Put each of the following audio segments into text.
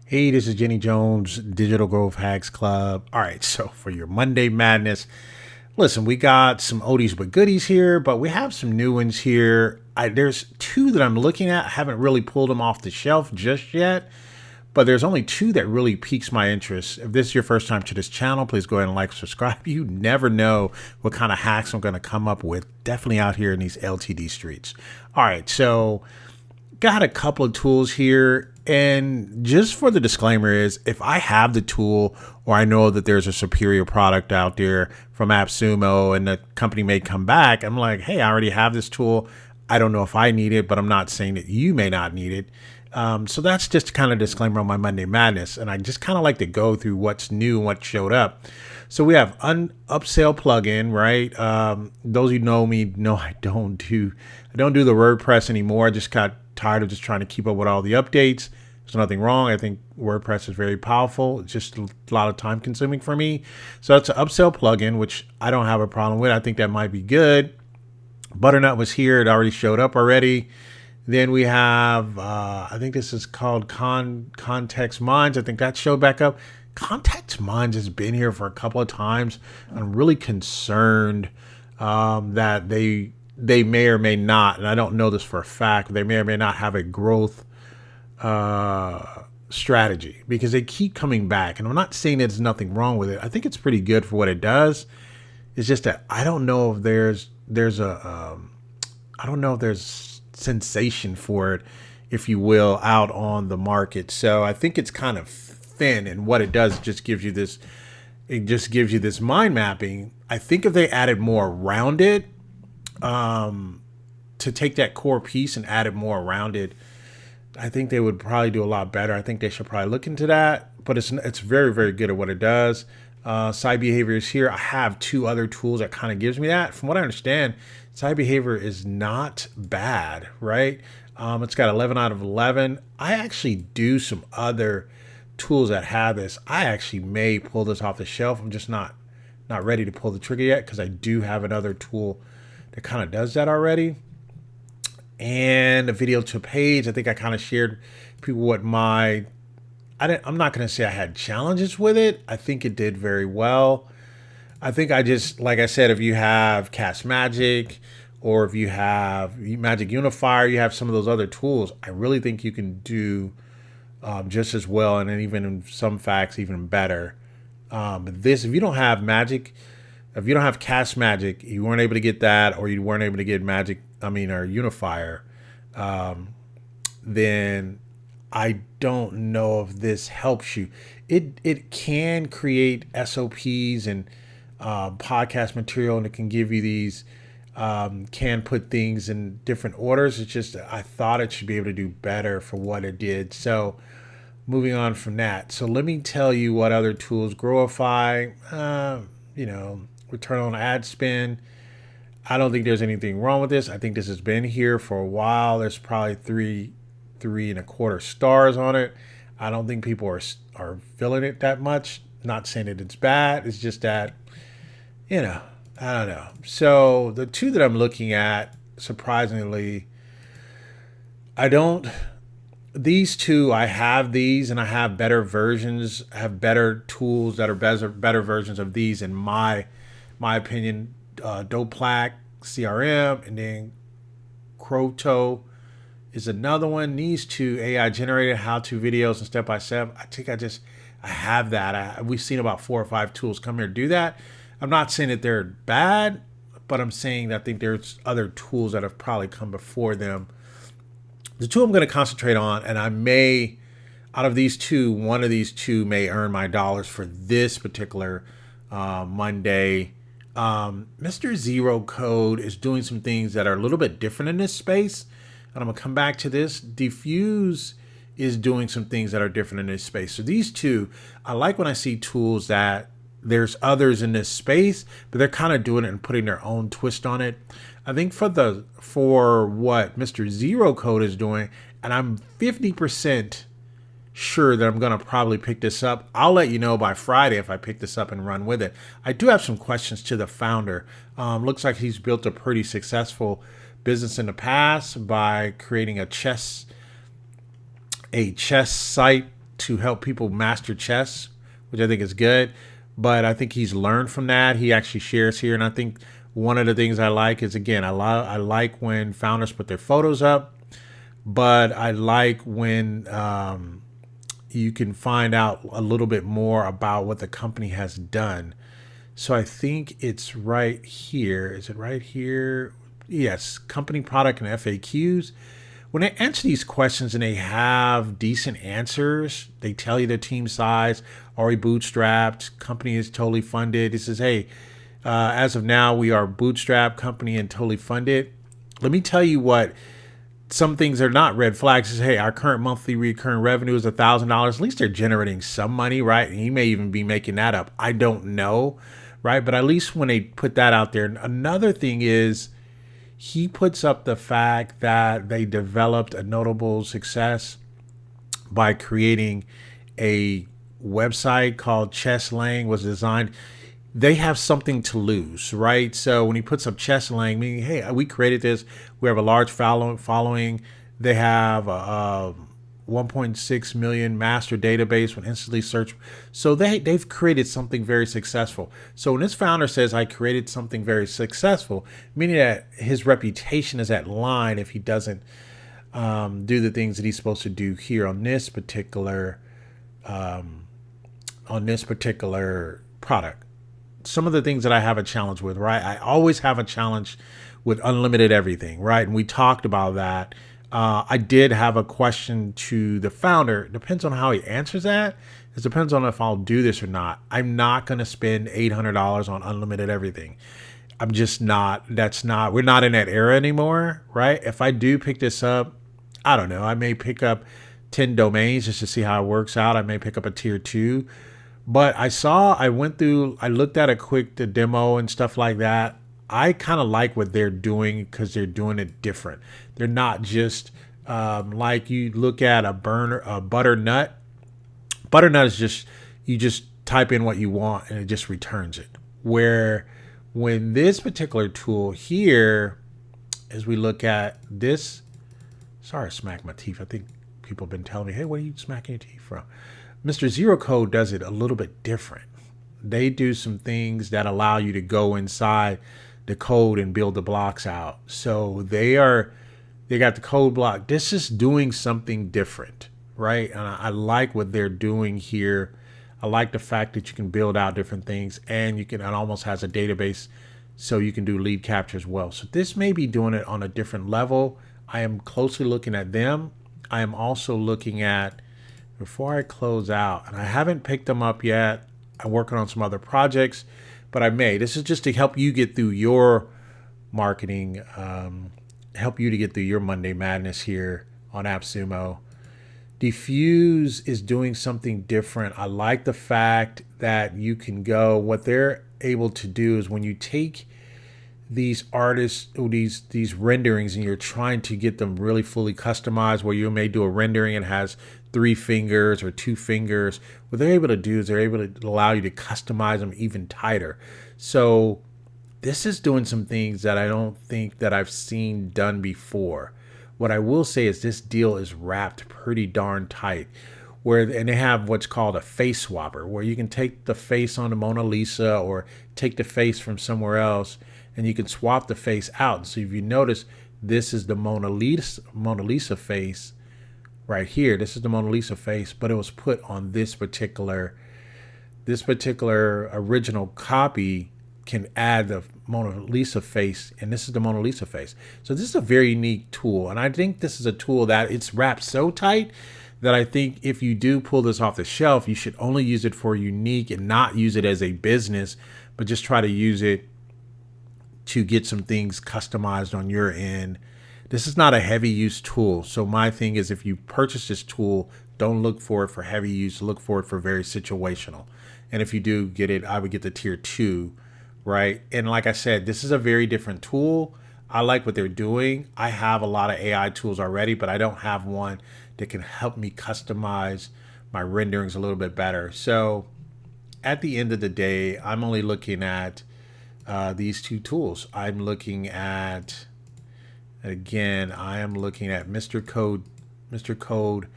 Hey, this is Jenny Jones, Digital Growth Hacks Club. All right, so for your Monday Madness, listen, we got some oldies but goodies here, but we have some new ones here. There's two that I'm looking at. I haven't really pulled them off the shelf just yet, but there's only two that really piques my interest. If this is your first time to this channel, please go ahead and like, subscribe. You never know what kind of hacks I'm going to come up with, definitely out here in these LTD streets. All right, so got a couple of tools here. And just for the disclaimer is, if I have the tool or I know that there's a superior product out there from AppSumo and the company may come back, I'm like, hey, I already have this tool. I don't know if I need it, but I'm not saying that you may not need it. So that's just kind of disclaimer on my Monday Madness. And I just kind of like to go through what's new and what showed up. So we have upsell plugin, right? Those of you know me know I don't do the WordPress anymore. I just got tired of just trying to keep up with all the updates. There's nothing wrong. I think WordPress is very powerful. It's just a lot of time consuming for me. So it's an upsell plugin, which I don't have a problem with. I think that might be good. Butternut was here. It already showed up already. Then we have, I think this is called Context Minds. I think that showed back up. Context Minds has been here for a couple of times. I'm really concerned that they may or may not, and I don't know this for a fact, they may or may not have a growth strategy, because they keep coming back. And I'm not saying there's nothing wrong with it. I think it's pretty good for what it does. It's just that I don't know if there's sensation for it, if you will, out on the market. So I think it's kind of thin, and what it does just gives you this. It just gives you this mind mapping. I think if they added more around it, to take that core piece and add it more around it, I think they would probably do a lot better. I think they should probably look into that, but it's very, very good at what it does. Side behavior is here. I have two other tools that kind of gives me that. From what I understand, side behavior is not bad, right? It's got 11 out of 11. I actually do some other tools that have this. I actually may pull this off the shelf. I'm just not ready to pull the trigger yet, because I do have another tool that kind of does that already. And a video to page. I think I kind of shared people what I'm not going to say I had challenges with it. I think it did very well. I think I just, like I said, if you have Cast Magic or if you have Magic Unifier, you have some of those other tools, I really think you can do just as well, and then even in some facts, even better. But this, if you don't have Magic, if you don't have Cast Magic, you weren't able to get that, or you weren't able to get or Unifier, then I don't know if this helps you. It can create SOPs and podcast material, and it can give you these, can put things in different orders. It's just, I thought it should be able to do better for what it did. So moving on from that. So let me tell you what other tools. Growify, return on ad spend. I don't think there's anything wrong with this. I think this has been here for a while. There's probably 3.25 stars on it. I don't think people are feeling it that much. Not saying that it's bad. It's just that, I don't know. So the two that I'm looking at, surprisingly, these two, I have these, and I have better versions. I have better tools that are better versions of these, in my opinion. Doplac CRM, and then Croto is another one. These two AI generated how-to videos and step-by-step. I think I have that. We've seen about 4 or 5 tools come here do that. I'm not saying that they're bad, but I'm saying that I think there's other tools that have probably come before them. The two I'm going to concentrate on, and I may, out of these two, one of these two may earn my dollars for this particular Monday. Mr. Zero Code is doing some things that are a little bit different in this space, and I'm gonna come back to this. Diffuse is doing some things that are different in this space. So these two, I like when I see tools that there's others in this space, but they're kind of doing it and putting their own twist on it. I think for what Mr. Zero Code is doing, and I'm 50% sure that I'm going to probably pick this up. I'll let you know by Friday if I pick this up and run with it. I do have some questions to the founder. Looks like he's built a pretty successful business in the past by creating a chess site to help people master chess, which I think is good. But I think he's learned from that. He actually shares here, and I think one of the things I like is, again, I like when founders put their photos up, but I like when you can find out a little bit more about what the company has done. So I think it's right here. Is it right here? Yes, company, product, and FAQs. When they answer these questions and they have decent answers, they tell you their team size, already bootstrapped, company is totally funded. It says, hey, as of now, we are a bootstrap company and totally funded. Let me tell you what some things are not red flags. Is, hey, our current monthly recurring revenue is $1,000. At least they're generating some money, right? And he may even be making that up. I don't know, right? But at least when they put that out there. Another thing is, he puts up the fact that they developed a notable success by creating a website called Chess Lang was designed. They have something to lose, right? So when he puts up Chess Lang, meaning, hey, we created this. We have a large following. They have a 1.6 million master database with instantly search. So they've created something very successful. So when this founder says, I created something very successful, meaning that his reputation is at line if he doesn't do the things that he's supposed to do here on this particular product. Some of the things that I have a challenge with, right? I always have a challenge with unlimited everything, right? And we talked about that. I did have a question to the founder. It depends on how he answers that. It depends on if I'll do this or not. I'm not going to spend $800 on unlimited everything. I'm just not. We're not in that era anymore, right? If I do pick this up, I don't know. I may pick up 10 domains just to see how it works out. I may pick up a tier 2. But I looked at a quick demo and stuff like that. I kind of like what they're doing because they're doing it different. They're not just like you look at a butternut. Butternut is just, you just type in what you want and it just returns it. Where when this particular tool here, as we look at this, sorry, I smacked my teeth. I think people have been telling me, hey, what are you smacking your teeth from? Mr. Zero Code does it a little bit different. They do some things that allow you to go inside the code and build the blocks out. So they got the code block. This is doing something different, right? And I like what they're doing here. I like the fact that you can build out different things, and it almost has a database so you can do lead capture as well. So this may be doing it on a different level. I am closely looking at them. I am also looking at, before I close out, and I haven't picked them up yet. I'm working on some other projects, but I may. This is just to help you get through your marketing, help you to get through your Monday madness here on AppSumo. Diffuse is doing something different. I like the fact that you can go, what they're able to do is when you take these artists, these renderings, and you're trying to get them really fully customized, where you may do a rendering and has 3 fingers or 2 fingers. What they're able to do is they're able to allow you to customize them even tighter. So this is doing some things that I don't think that I've seen done before. What I will say is this deal is wrapped pretty darn tight, and they have what's called a face swapper, where you can take the face on the Mona Lisa or take the face from somewhere else, and you can swap the face out. So if you notice, this is the Mona Lisa face right here. This is the Mona Lisa face, but it was put on this particular original copy can add the Mona Lisa face, and this is the Mona Lisa face. So this is a very unique tool, and I think this is a tool that it's wrapped so tight that I think if you do pull this off the shelf, you should only use it for unique and not use it as a business, but just try to use it to get some things customized on your end. This is not a heavy use tool. So my thing is, if you purchase this tool, don't look for it for heavy use, look for it for very situational. And if you do get it, I would get the tier 2, right? And like I said, this is a very different tool. I like what they're doing. I have a lot of AI tools already, but I don't have one that can help me customize my renderings a little bit better. So at the end of the day, I'm only looking at these 2 tools. I'm looking at, again, I am looking at Mr. Code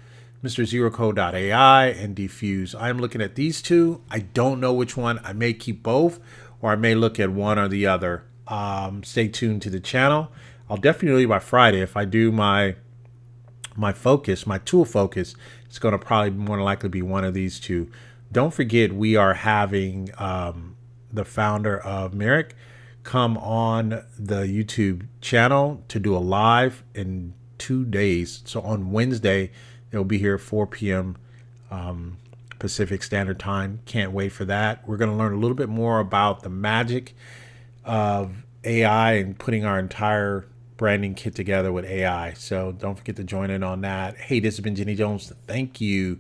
Mr. ZeroCode.ai and Diffuse. I'm looking at these two. I don't know which one. I may keep both, or I may look at one or the other. Stay tuned to the channel. I'll definitely by Friday. If I do my focus, my tool focus, it's going to probably more than likely be one of these two. Don't forget, we are having the founder of Merrick come on the YouTube channel to do a live in 2 days. So on Wednesday, they'll be here at 4 p.m. Pacific Standard Time. Can't wait for that. We're going to learn a little bit more about the magic of AI and putting our entire branding kit together with AI. So don't forget to join in on that. Hey, this has been Jenny Jones. Thank you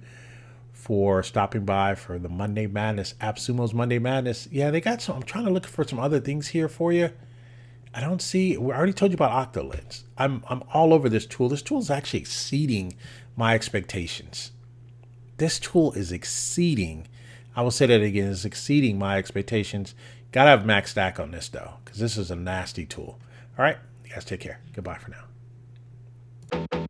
for stopping by for the Monday Madness, AppSumo's Monday Madness. Yeah, they got some. I'm trying to look for some other things here for you. I don't see. I already told you about Octolens. I'm all over this tool. This tool is actually exceeding my expectations. This tool is exceeding. I will say that again. It's exceeding my expectations. Gotta have max stack on this though, because this is a nasty tool. All right, you guys take care. Goodbye for now.